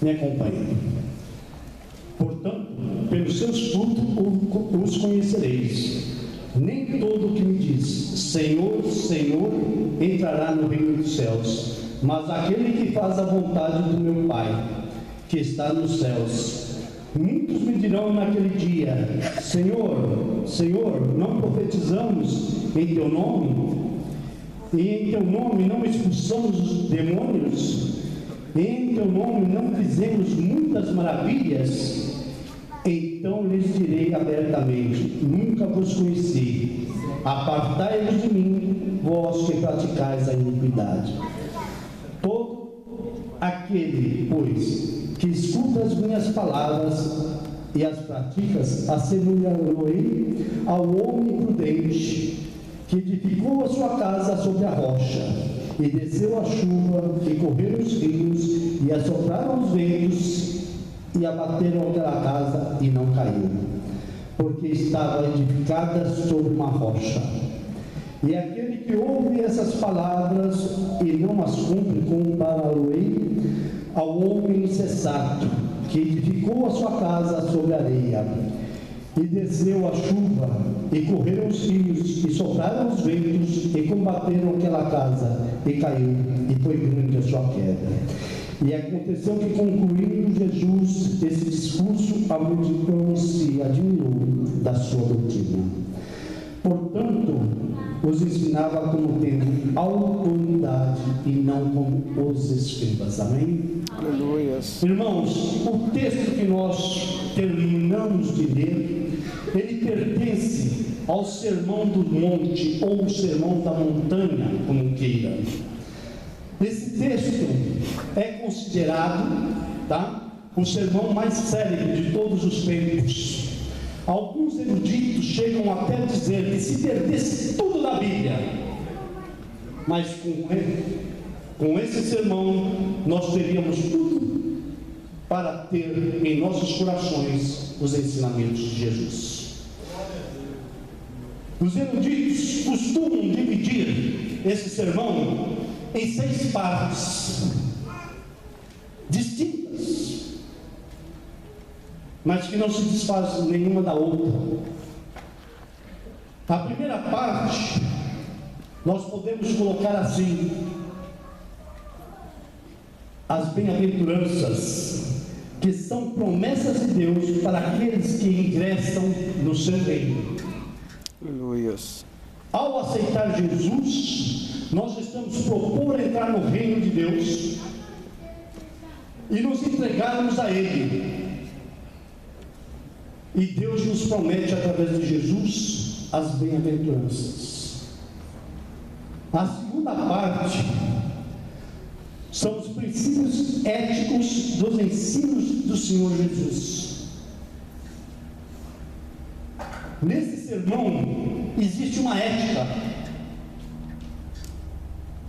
Me acompanhe. Portanto, pelos seus frutos os conhecereis. Nem todo que me diz Senhor, Senhor entrará no reino dos céus, mas aquele que faz a vontade do meu Pai que está nos céus. Muitos me dirão naquele dia: Senhor, Senhor, não profetizamos em teu nome? E em teu nome não expulsamos os demônios? E em teu nome não fizemos muitas maravilhas? Então lhes direi abertamente: nunca vos conheci. Apartai-vos de mim, vós que praticais a iniquidade. Todo aquele, pois, que escuta as minhas palavras e as praticas, assemelhá-lo-ei ao homem prudente que edificou a sua casa sobre a rocha, e desceu a chuva, e correram os rios, e assopraram os ventos, e abateram aquela casa, e não caiu, porque estava edificada sobre uma rocha. E aquele que ouve essas palavras e não as cumpre, compará-lo-ei ao homem insensato, que edificou a sua casa sobre a areia. E desceu a chuva, e correram os rios, e sopraram os ventos, e combateram aquela casa, e caiu, e foi grande a sua queda. E aconteceu que, concluindo Jesus esse discurso, a multidão se admirou da sua doutrina. Portanto, os ensinava como tendo autoridade e não como os escribas. Amém? Aleluia. Irmãos, o texto que nós terminamos de ler, ele pertence ao Sermão do Monte, ou o Sermão da Montanha, como queira. Esse texto é considerado, o sermão mais célebre de todos os tempos. Alguns eruditos chegam até a dizer que se perdesse tudo da Bíblia, mas com esse sermão nós teríamos tudo para ter em nossos corações os ensinamentos de Jesus. Os eruditos costumam dividir esse sermão em 6 partes distintas, mas que não se desfazem nenhuma da outra. A primeira parte nós podemos colocar assim: as bem-aventuranças, que são promessas de Deus para aqueles que ingressam no seu reino. Aleluia. Ao aceitar Jesus, nós estamos propondo entrar no reino de Deus e nos entregarmos a Ele. E Deus nos promete, através de Jesus, as bem-aventuranças. A segunda parte são os princípios éticos dos ensinos do Senhor Jesus. Nesse sermão existe uma ética,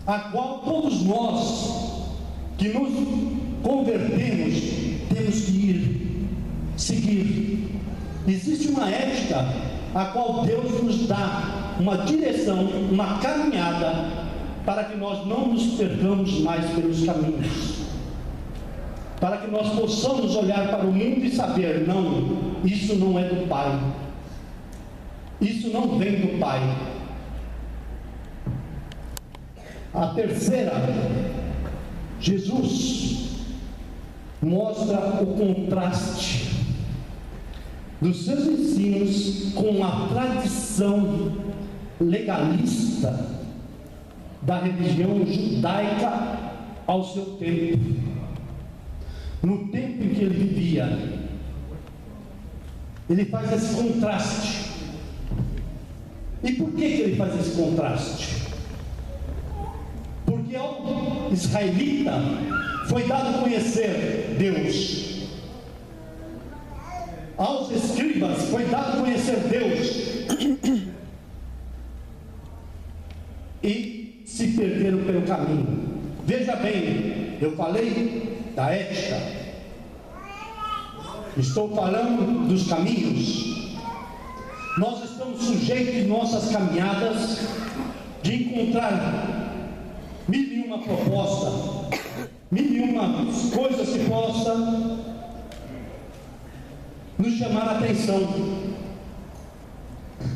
a qual todos nós que nos convertemos temos que ir seguir. Existe uma ética a qual Deus nos dá uma direção, uma caminhada, para que nós não nos percamos mais pelos caminhos, para que nós possamos olhar para o mundo e saber: não, isso não é do Pai, isso não vem do Pai. A terceira, Jesus mostra o contraste dos seus ensinos com a tradição legalista da religião judaica ao seu tempo, no tempo em que ele vivia. Ele faz esse contraste. E por que ele faz esse contraste? Porque ao israelita foi dado a conhecer Deus, aos escribas foi dado a conhecer Deus, e se perderam pelo caminho. Veja bem, eu falei da ética, estou falando dos caminhos. Nós estamos sujeitos em nossas caminhadas de encontrar mil e uma proposta, mil e uma coisas que possa nos chamar a atenção.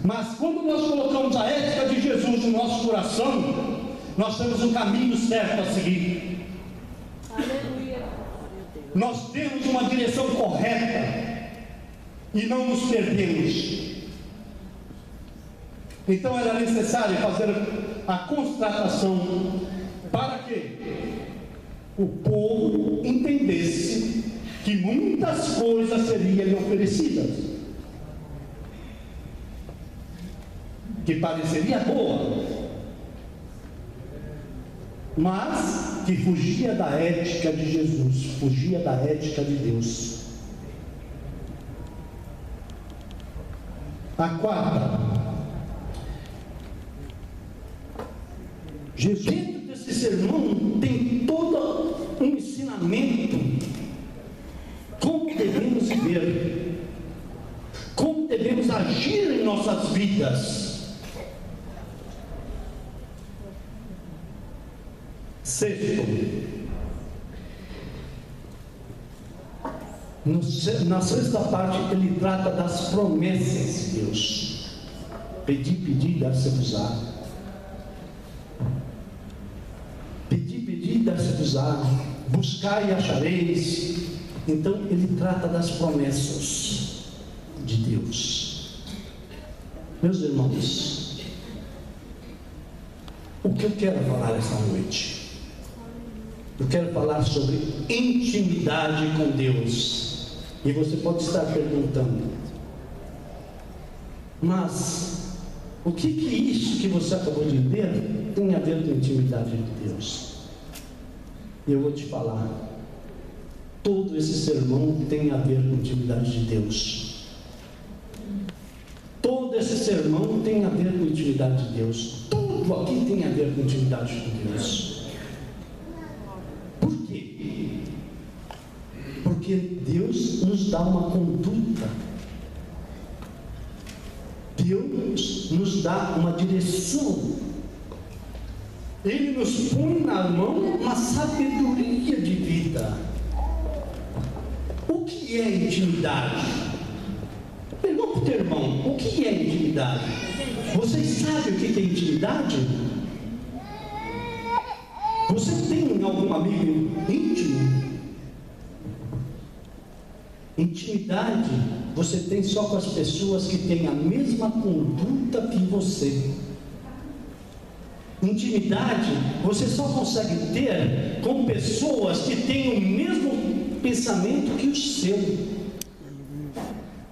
Mas quando nós colocamos a ética de Jesus no nosso coração, nós temos um caminho certo a seguir. Aleluia. Nós temos uma direção correta e não nos perdemos. Então era necessário fazer a constatação para que o povo entendesse que muitas coisas seriam oferecidas, que pareceria boa, mas que fugia da ética de Jesus, fugia da ética de Deus. A quarta, Jesus, dentro desse sermão, tem todo um ensinamento, como devemos viver, como devemos agir em nossas vidas. Sexto, na sexta parte, ele trata das promessas de Deus. Pedi, pedi, dar-se-vos-á. Pedi, pedi, dar-se-vos-á. Buscai e achareis. Então ele trata das promessas de Deus. Meus irmãos, o que eu quero falar esta noite? Eu quero falar sobre intimidade com Deus. E você pode estar perguntando, mas o que isso que você acabou de ler tem a ver com intimidade de Deus? Eu vou te falar. Todo esse sermão tem a ver com intimidade de Deus. Todo esse sermão tem a ver com intimidade de Deus. Tudo aqui tem a ver com intimidade de Deus. Por quê? Porque Deus nos dá uma conduta. Deus nos dá uma direção. Ele nos põe na mão uma sabedoria de vida. O que é intimidade? Pergunta para o teu irmão, o que é intimidade? Vocês sabem o que é intimidade? Você tem algum amigo íntimo? Intimidade você tem só com as pessoas que têm a mesma conduta que você. Intimidade você só consegue ter com pessoas que têm o mesmo pensamento que o seu.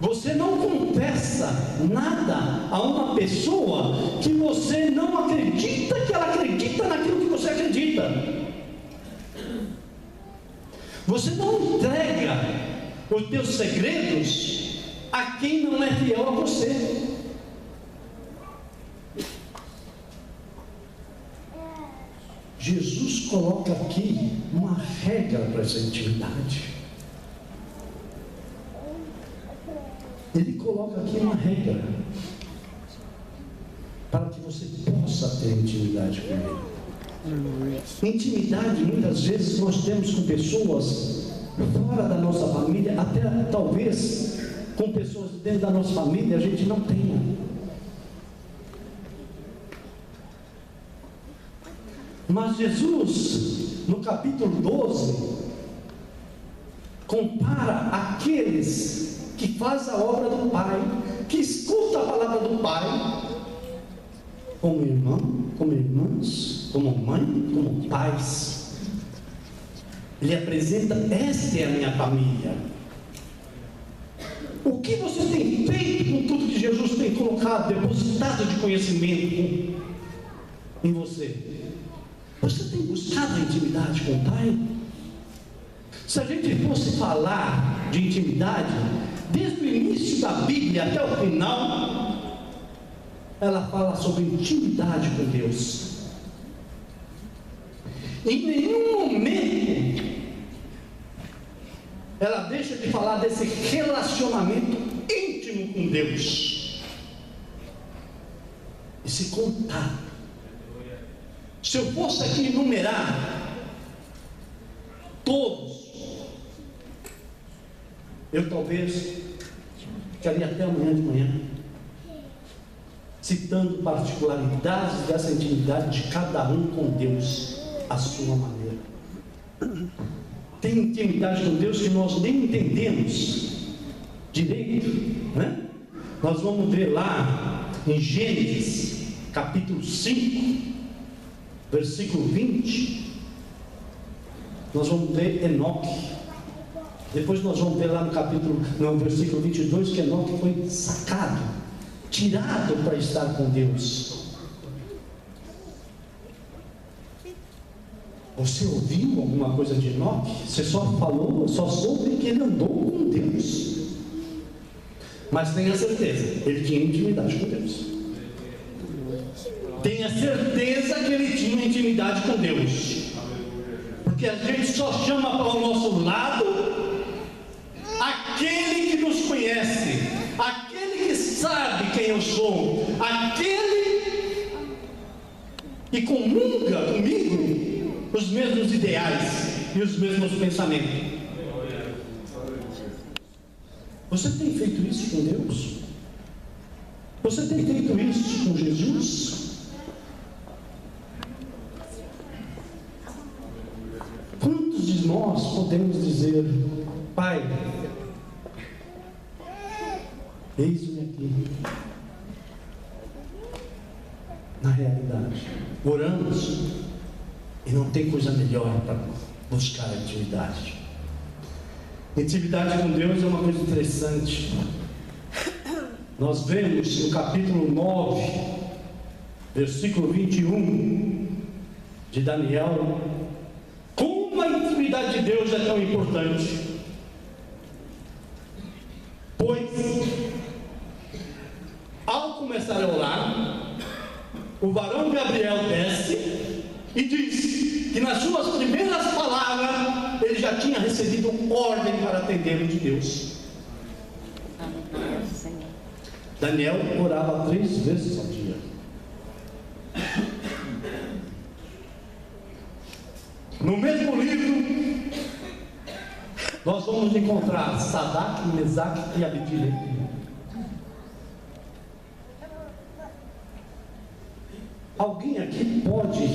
Você não confessa nada a uma pessoa que você não acredita que ela acredita naquilo que você acredita. Você não entrega os teus segredos a quem não é fiel a você. Jesus coloca aqui uma regra para essa intimidade. Ele coloca aqui uma regra para que você possa ter intimidade com Ele. Intimidade, muitas vezes, nós temos com pessoas fora da nossa família, até talvez com pessoas dentro da nossa família a gente não tenha. Mas Jesus, no capítulo 12, compara aqueles que fazem a obra do Pai, que escutam a palavra do Pai, como irmão, como irmãs, como mãe, como pais. Ele apresenta, esta é a minha família. O que você tem feito com tudo que Jesus tem colocado, depositado de conhecimento em você? Você tem buscado a intimidade com o Pai? Se a gente fosse falar de intimidade, desde o início da Bíblia até o final, ela fala sobre intimidade com Deus. Em nenhum momento ela deixa de falar desse relacionamento íntimo com Deus, esse contato. Se eu fosse aqui enumerar todos, eu talvez ficaria até amanhã de manhã, citando particularidades dessa intimidade de cada um com Deus, à sua maneira. Tem intimidade com Deus que nós nem entendemos direito, né? Nós vamos ver lá em Gênesis, capítulo 5, versículo 20, nós vamos ver Enoque. Depois nós vamos ver lá no versículo 22, que Enoque foi sacado, tirado para estar com Deus. Você ouviu alguma coisa de Enoque? Você só soube que ele andou com Deus. Mas tenha certeza, ele tinha intimidade com Deus. Tenha certeza que ele tinha intimidade com Deus. Porque a gente só chama para o nosso lado aquele que nos conhece, aquele que sabe quem eu sou, aquele que comunga comigo os mesmos ideais e os mesmos pensamentos. Você tem feito isso com Deus? Você tem feito isso com Jesus? Quantos de nós podemos dizer: Pai, eis-me aqui? Na realidade, oramos e não tem coisa melhor para buscar a intimidade. Intimidade com Deus é uma coisa interessante. Nós vemos no capítulo 9, versículo 21 de Daniel, como a intimidade de Deus é tão importante. Pois, ao começar a orar, o varão Gabriel desce e diz que nas suas primeiras palavras ele já tinha recebido ordem para atender o de Deus. Daniel orava 3 vezes ao dia. No mesmo livro nós vamos encontrar Sadraque, Mesaque e Abednego. Alguém aqui pode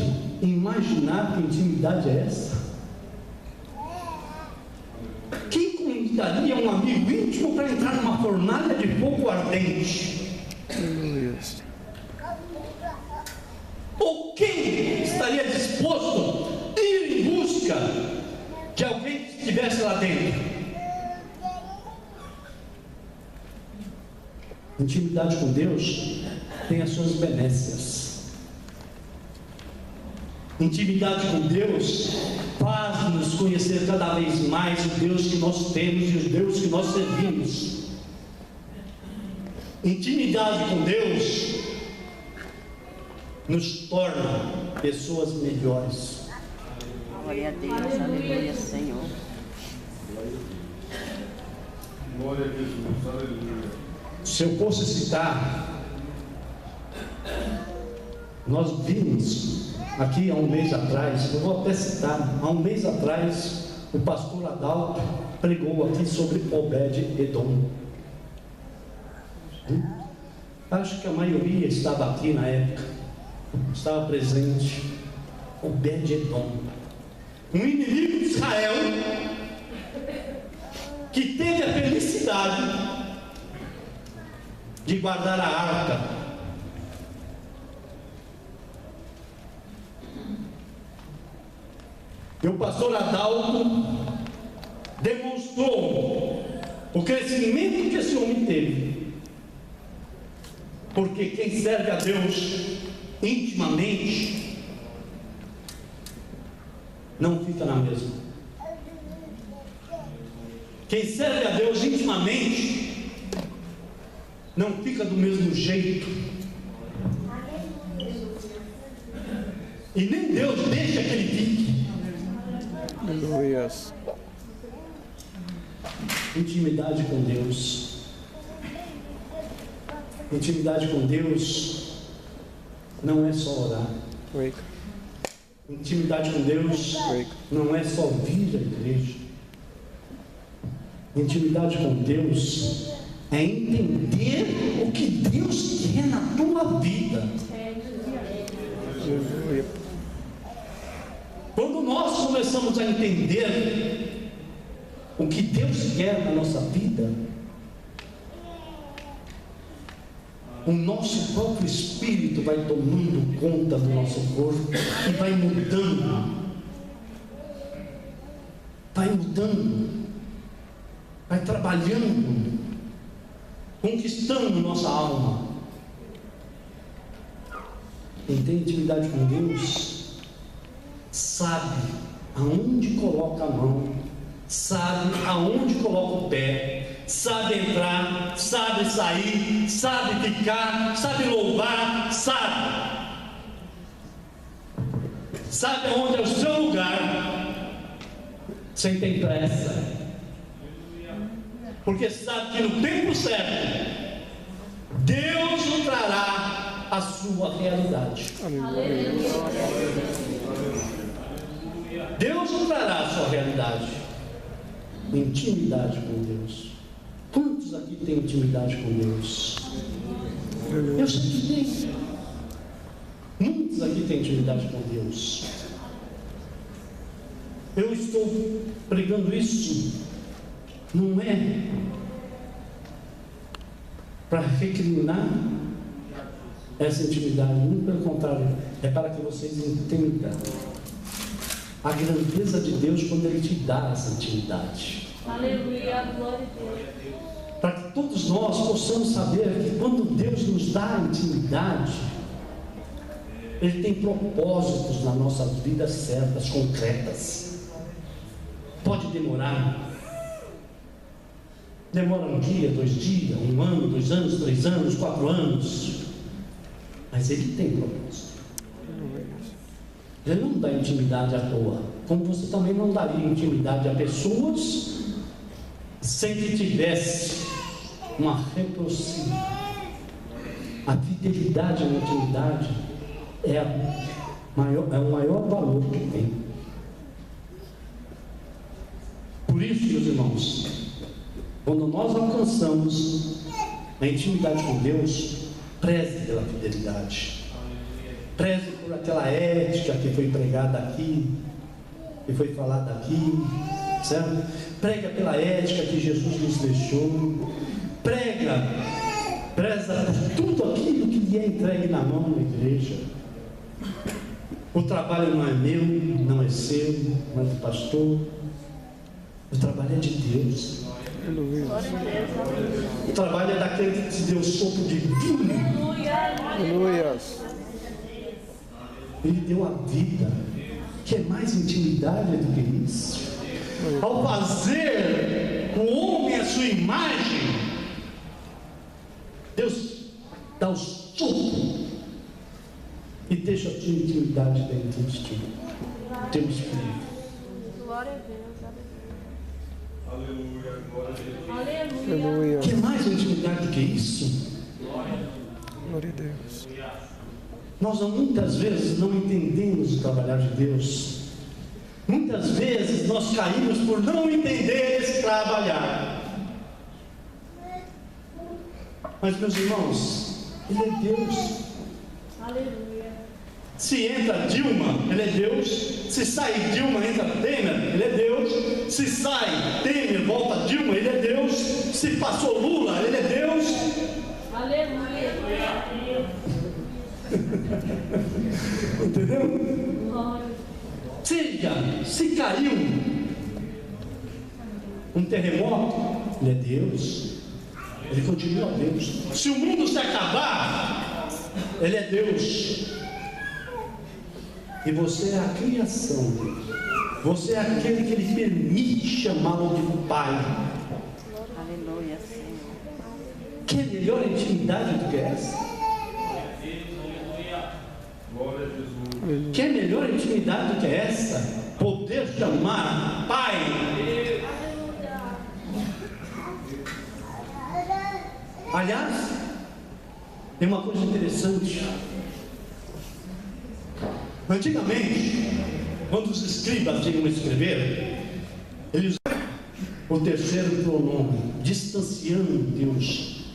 imaginar que intimidade é essa? Quem convidaria um amigo íntimo para entrar numa fornalha de fogo ardente? Ou quem estaria disposto a ir em busca de alguém que estivesse lá dentro? Intimidade com Deus tem as suas benécias. Intimidade com Deus faz-nos conhecer cada vez mais o Deus que nós temos e o Deus que nós servimos. Intimidade com Deus nos torna pessoas melhores. Glória a Deus, aleluia, Senhor. Glória a Jesus, aleluia. Se eu fosse citar, nós vimos aqui há um mês atrás, eu vou até citar, há um mês atrás, o pastor Adalto pregou aqui sobre Obed-Edom. Acho que a maioria estava aqui na época, estava presente. Obed-Edom, um inimigo de Israel, que teve a felicidade de guardar a arca. E o pastor Adalto demonstrou o crescimento que esse homem teve. Porque quem serve a Deus intimamente não fica na mesma. Quem serve a Deus intimamente não fica do mesmo jeito. E nem Deus deixa que ele fique. Aleluia. Intimidade com Deus. Intimidade com Deus não é só orar. Intimidade com Deus não é só vir à igreja. Intimidade com Deus é entender o que Deus quer na tua vida. Quando nós começamos a entender o que Deus quer na nossa vida, o nosso próprio espírito vai tomando conta do nosso corpo e vai mudando, vai trabalhando, conquistando nossa alma. Quem tem intimidade com Deus sabe aonde coloca a mão, sabe aonde coloca o pé, sabe entrar, sabe sair, sabe ficar, sabe louvar, sabe aonde é o seu lugar, sem ter pressa, porque sabe que no tempo certo Deus nos trará a sua realidade. Deus nos trará a sua realidade. Intimidade com Deus. Quantos aqui têm intimidade com Deus? Eu sei que tem. Muitos aqui têm intimidade com Deus. Eu estou pregando isso, não é para recriminar essa intimidade, muito pelo contrário, é para que vocês entendam a grandeza de Deus quando Ele te dá essa intimidade. Aleluia, glória a Deus. Para que todos nós possamos saber que quando Deus nos dá a intimidade, Ele tem propósitos na nossa vida certas, concretas. Pode demorar. Demora um dia, 2 dias, 1 ano, 2 anos, 3 anos, 4 anos. Mas Ele tem propósito. Ele não dá intimidade à toa. Como você também não daria intimidade a pessoas sem que tivesse uma reciprocidade. A fidelidade na intimidade é o maior valor que tem. Por isso, meus irmãos, quando nós alcançamos a intimidade com Deus, preze pela fidelidade, preze por aquela ética que foi pregada aqui, que foi falada aqui, certo? Prega pela ética que Jesus nos deixou, preza por tudo aquilo que lhe é entregue na mão da igreja. O trabalho não é meu, não é seu, não é do pastor, o trabalho é de Deus. O trabalho é daquele que te deu o sopro divino. Aleluia. Ele deu a vida, que é mais intimidade do que isso. Ao fazer o homem à sua imagem, Deus dá o sopro e deixa a tua intimidade dentro de ti, teu espírito. Glória a Deus. Aleluia, glória a Deus. Aleluia. Aleluia. Que mais intimidade do que isso? Glória a Deus. Nós muitas vezes não entendemos o trabalhar de Deus. Muitas vezes nós caímos por não entender esse trabalhar. Mas, meus irmãos, Ele é Deus. Aleluia. Se entra Dilma, Ele é Deus. Se sai Dilma, entra Temer, Ele é Deus. Se sai Temer, volta Dilma, Ele é Deus. Se passou Lula, Ele é Deus. Aleluia. Entendeu? Glória. Se caiu um terremoto, Ele é Deus. Ele continua Deus. Se o mundo se acabar, Ele é Deus. E você é a criação dele. Você é aquele que Ele permite chamá-lo de Pai. Aleluia, Senhor. Que melhor intimidade do que essa? Glória a Jesus. Que melhor intimidade do que essa? Poder chamar Pai. Aliás, tem uma coisa interessante. Antigamente, quando os escribas iam escrever, eles usavam o terceiro pronome, distanciando Deus.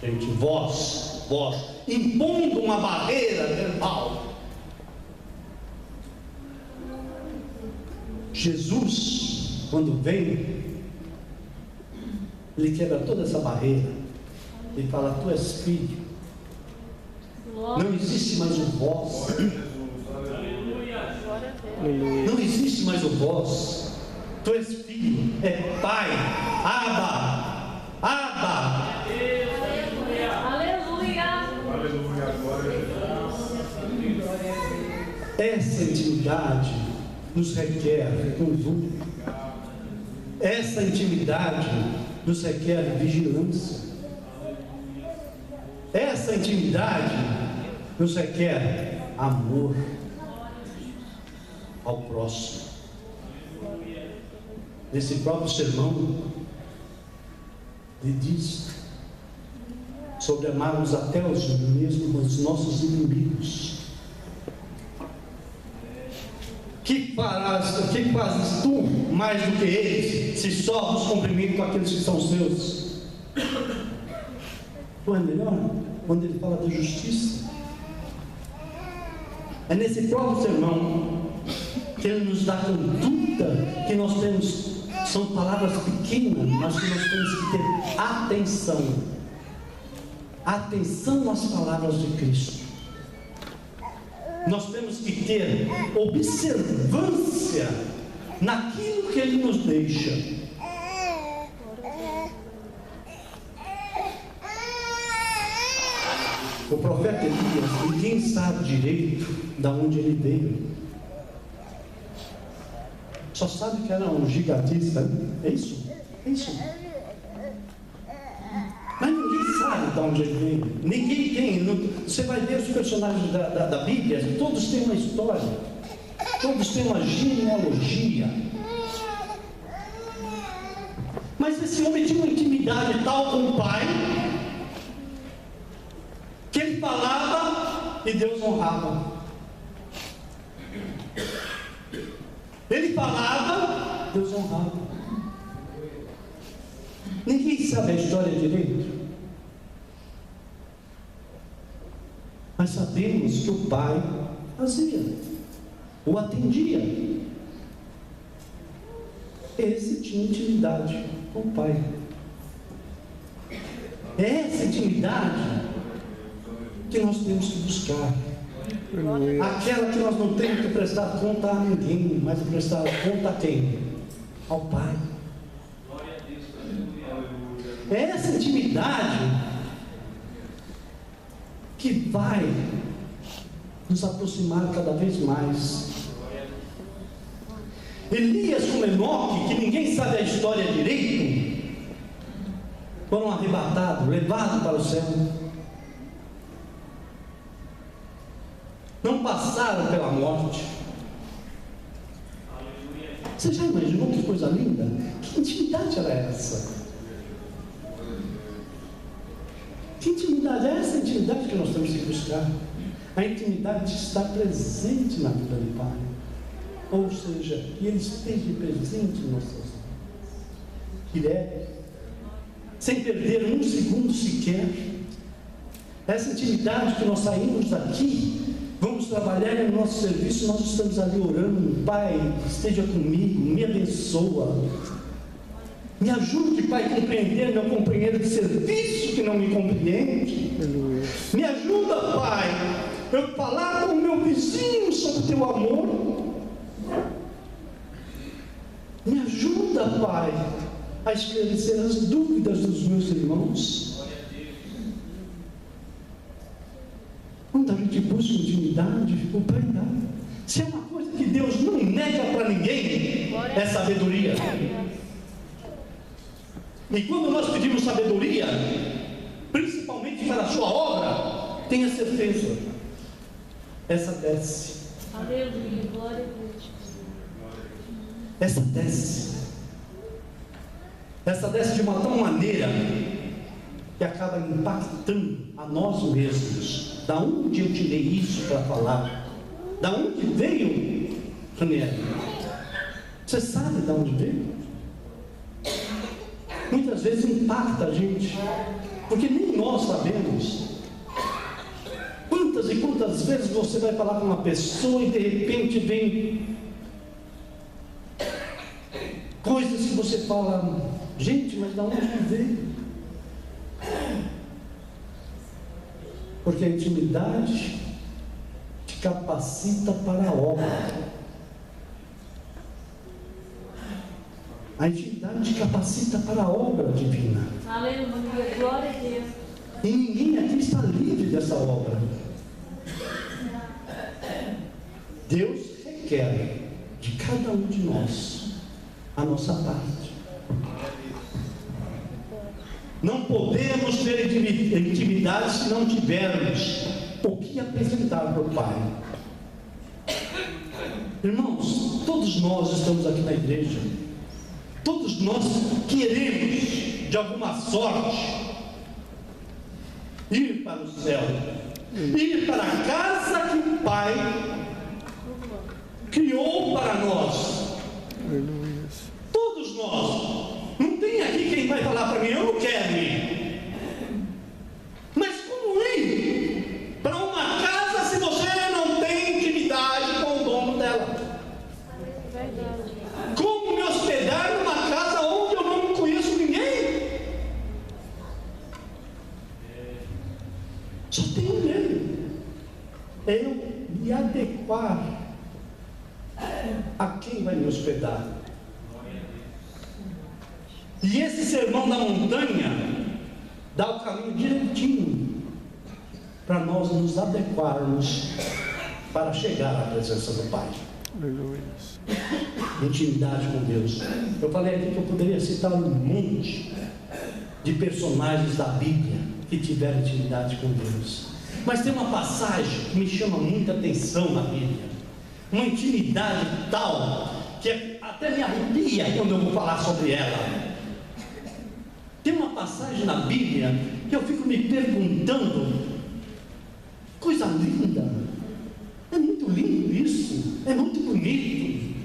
Gente, vós, impondo uma barreira verbal. Jesus, quando vem, ele quebra toda essa barreira. Ele fala: tu és filho. Não existe mais o vós. Não existe mais o vós. Tu és filho. É pai. Abba. Abba. Aleluia. Essa intimidade nos requer conduta. Essa intimidade nos requer vigilância. Essa intimidade nos requer amor ao próximo. Nesse próprio sermão, ele diz sobre amarmos até os nossos inimigos. Que fazes tu mais do que eles, se só os cumprimento com aqueles que são seus? Não é melhor quando ele fala da justiça? É nesse próprio sermão que ele nos dá conduta que nós temos. São palavras pequenas, mas que nós temos que ter atenção. Atenção nas palavras de Cristo. Nós temos que ter observância naquilo que Ele nos deixa. O profeta Elias, ninguém sabe direito de onde ele veio. Só sabe que era um gigantista. É isso? É isso. Mas ninguém sabe de onde ele veio. Ninguém tem. Você vai ver os personagens da Bíblia, todos têm uma história. Todos têm uma genealogia. Mas esse homem tinha uma intimidade tal com o Pai, que ele falava e Deus honrava. Ele falava, Deus honrava. Ninguém sabe a história direito, mas sabemos que o Pai fazia, o atendia. Esse tinha intimidade com o Pai. É essa intimidade que nós temos que buscar. Aquela que nós não temos que prestar conta a ninguém, mas prestar conta a quem? Ao Pai. É essa intimidade que vai nos aproximar cada vez mais. Elias com Enoque, que ninguém sabe a história direito, foram arrebatados, levados para o céu. Não passaram pela morte. Você já imaginou que coisa linda? Que intimidade era essa? Que intimidade é essa? Intimidade que nós temos que buscar. A intimidade de estar presente na vida do Pai. Ou seja, que Ele esteja presente em nossas vidas. Direto, sem perder um segundo sequer. Essa intimidade que nós saímos daqui, vamos trabalhar no nosso serviço, nós estamos ali orando: Pai, esteja comigo, me abençoa. Me ajude, Pai, a compreender meu companheiro de serviço que não me compreende. Me ajuda, Pai, eu falar com o meu vizinho sobre o teu amor. Me ajuda, Pai, a esclarecer as dúvidas dos meus irmãos. Quando a gente busca intimidade, o Pai dá. Se é uma coisa que Deus não nega para ninguém, é sabedoria. E quando nós pedimos sabedoria, principalmente para a sua obra, tenha certeza, essa desce. Aleluia, glória a Deus. Essa desce. Essa desce de uma tal maneira que acaba impactando a nós mesmos. Da onde eu tirei isso para falar? Da onde veio Daniel, você sabe de onde veio? Muitas vezes impacta a gente, porque nem nós sabemos. Quantas e quantas vezes você vai falar com uma pessoa e de repente vem coisas que você fala, gente, mas de onde veio? Porque a intimidade te capacita para a obra. A intimidade te capacita para a obra divina. Aleluia, glória a Deus. E ninguém aqui está livre dessa obra. Deus requer de cada um de nós a nossa parte. Não podemos ter intimidade se não tivermos o que apresentar para o Pai. Irmãos, todos nós estamos aqui na igreja. Todos nós queremos, de alguma sorte, ir para o céu, ir para a casa que o Pai criou para nós. Aleluia. Todos nós. Não tem aqui quem vai falar para mim, eu não quero ir. Mas como ir para uma casa se você não tem intimidade com o dono dela? Como me hospedar numa casa onde eu não conheço ninguém? Só tem um meio. Eu me adequar a quem vai me hospedar. E esse sermão da montanha dá o caminho direitinho para nós nos adequarmos para chegar à presença do Pai. Aleluia. Intimidade com Deus. Eu falei aqui que eu poderia citar um monte de personagens da Bíblia que tiveram intimidade com Deus, mas tem uma passagem que me chama muita atenção na Bíblia, uma intimidade tal que até me arrepia quando eu vou falar sobre ela. Tem uma passagem na Bíblia que eu fico me perguntando, coisa linda, é muito lindo isso, é muito bonito.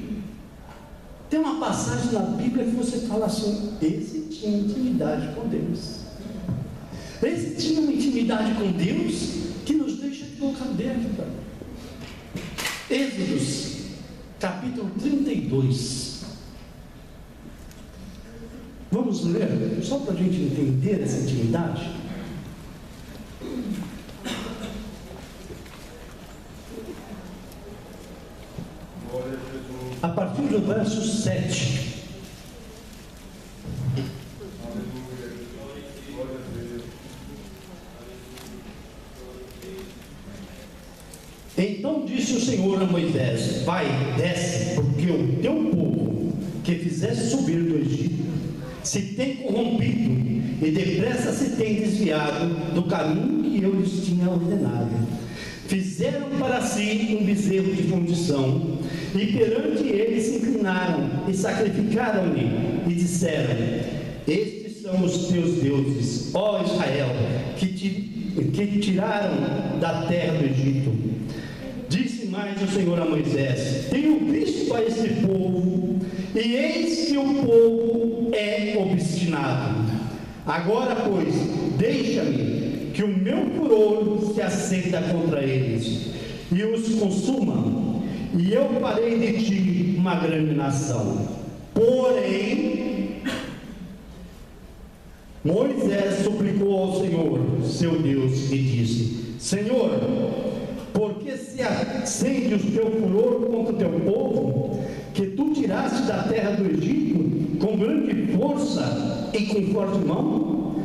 Tem uma passagem na Bíblia que você fala assim, esse tinha intimidade com Deus. Esse tinha uma intimidade com Deus que nos deixa de boca aberta. Êxodos, capítulo 32. Vamos ler, só para a gente entender essa intimidade. A partir do verso 7. Então disse o Senhor a Moisés: vai, desce, porque o teu povo que fizeste subir do Egito se tem corrompido e depressa se tem desviado do caminho que eu lhes tinha ordenado. Fizeram para si um bezerro de fundição e perante ele se inclinaram e sacrificaram-lhe e disseram: estes são os teus deuses, ó Israel, que tiraram da terra do Egito. Disse mais o Senhor a Moisés: tenho visto a este povo, e eis que o povo é obstinado. Agora, pois, deixa-me que o meu furor se acenda contra eles e os consuma, e eu farei de ti uma grande nação. Porém, Moisés suplicou ao Senhor, seu Deus, e disse: Senhor, por que se acende o teu furor contra o teu povo, que tu tiraste da terra do Egito com grande força e com forte mão?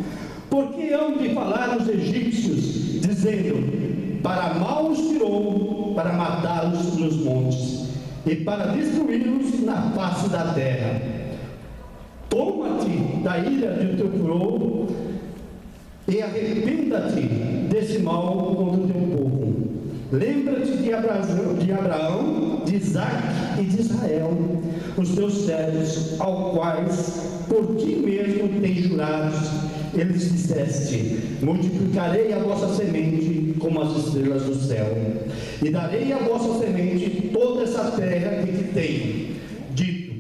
Porque hão de falar os egípcios, dizendo: para mal os tirou, para matá-los nos montes e para destruí-los na face da terra. Toma-te da ira de teu furor e arrependa-te desse mal contra o teu povo. Lembra-te de Abraão, de Isaque e de Israel, os teus servos, aos quais por ti mesmo tens jurado. Eles disseste: multiplicarei a vossa semente como as estrelas do céu, e darei à vossa semente toda essa terra que tenho dito,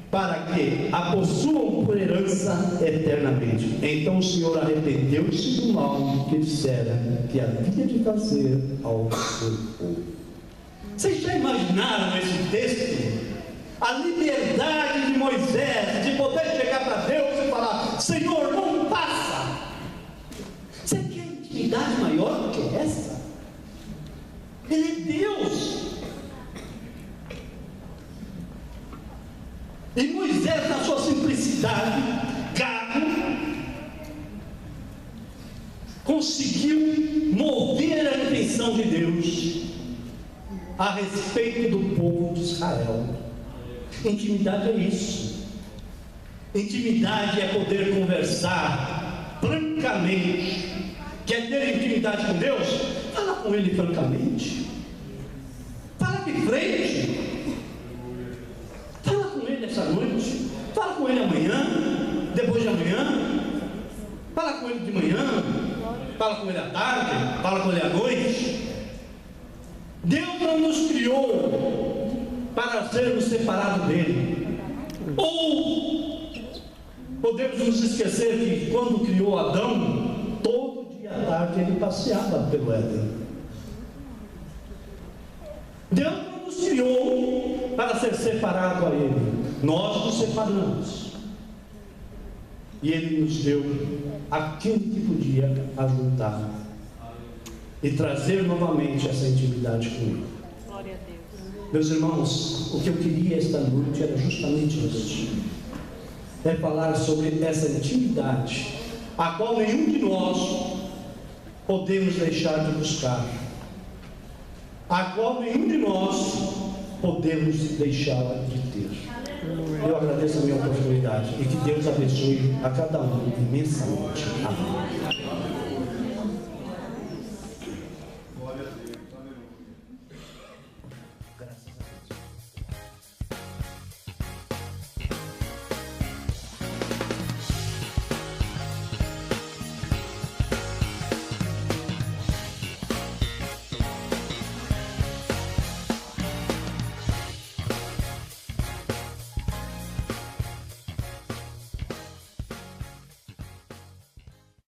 para que a possuam por herança eternamente. Então o Senhor arrependeu-se do mal que dissera que havia de fazer ao seu povo. Vocês já imaginaram esse texto? A liberdade de Moisés de poder chegar para Deus e falar: Senhor, não passa. Você quer intimidade maior do que essa? Ele é Deus. E Moisés, na sua simplicidade, gago, conseguiu mover a intenção de Deus a respeito do povo de Israel. Intimidade é isso. Intimidade é poder conversar francamente. Quer ter intimidade com Deus? Fala com Ele francamente. Fala de frente. Fala com Ele essa noite. Fala com Ele amanhã, depois de amanhã. Fala com Ele de manhã. Fala com Ele à tarde. Fala com Ele à noite. Deus não nos criou para sermos separados dele. Ou podemos nos esquecer que quando criou Adão, todo dia à tarde ele passeava pelo Éden. Deus não nos criou para ser separado a ele. Nós nos separamos. E ele nos deu aquilo que podia ajudar e trazer novamente essa intimidade com ele. Glória a Deus. Meus irmãos, o que eu queria esta noite era justamente isso. É falar sobre essa intimidade, a qual nenhum de nós podemos deixar de buscar, a qual nenhum de nós podemos deixar de ter. Eu agradeço a minha oportunidade e que Deus abençoe a cada um imensamente. Amém.